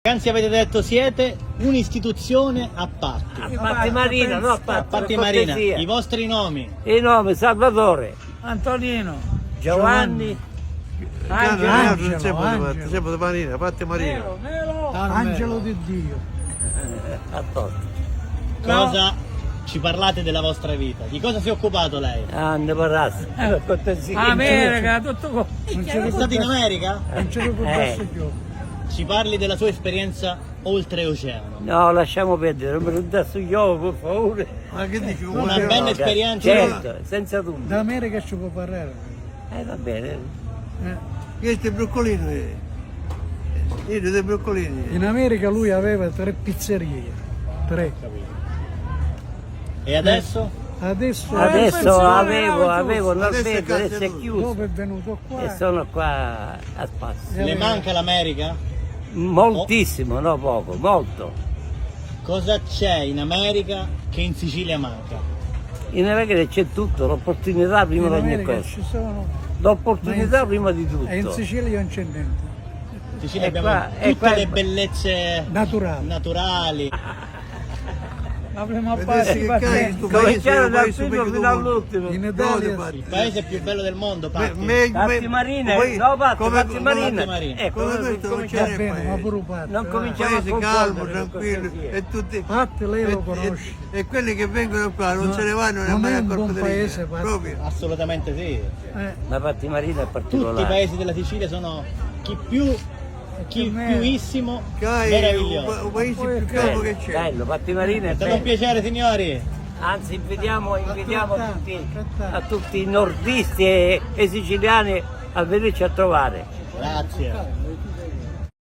Anzi avete detto siete un'istituzione a parte. A parte Marina, no, a parte, Parte Marina, i vostri nomi. Il nome Salvatore, Antonino, Giovanni, Angelo, sempre Marina, parte Marina. Angelo di Dio. a posto. Cosa ci parlate della vostra vita? Di cosa si è occupato lei? Andiamo a razza. America, tutto qua. È stato in America? Non ce lo può passare più. Ci parli della sua esperienza oltreoceano. No, lasciamo perdere, non me lo dà sugli occhi, per favore. Ma che dici? Una bella esperienza. Certo, senza dubbio. D'America ci può parlare. Va bene. Questo è broccolino. Io dei broccolini. In America lui aveva 3 pizzerie. 3. E adesso? Adesso Avevo Adesso Norvegia, è adesso è chiuso. dopo è venuto qua. E sono qua a spasso. Le manca l'America? Moltissimo, no poco, molto. Cosa c'è in America che in Sicilia manca? In America c'è tutto, l'opportunità prima In di ogni America cosa. ci sono. L'opportunità prima di tutto. E in Sicilia non c'è niente. In Sicilia E abbiamo qua- e tutte qua- le bellezze Naturale. naturali. Avremo a Vedessi che parte. cai, sto paese è Cominciare un dal paese primo meglio fino del mondo. all'ultimo. In No, Italia Il paese più bello del mondo, Patti. Patti Marina, poi- no Patti come- Marina. Marina. Ecco, come questo non cominciamo- c'è va bene, paese. ma pure parte. non Un cominciamo a paese calmo, confondere, tranquillo per cortesia. e tutti. Patti lei lo conosce. E quelli che vengono qua non se ne vanno non nemmeno è a un colpo buon di paese, linea. Patti. Proprio. Assolutamente sì. Ma Patti Marina è Tutti i particolare. paesi della Sicilia sono chi piuissimo, Cai, meraviglioso. un paese più calmo che c'è. Bello, Patti Marina è È stato un bello. piacere signori. Anzi, invitiamo Altrettanto. a tutti i nordisti e siciliani a venirci a trovare. Grazie.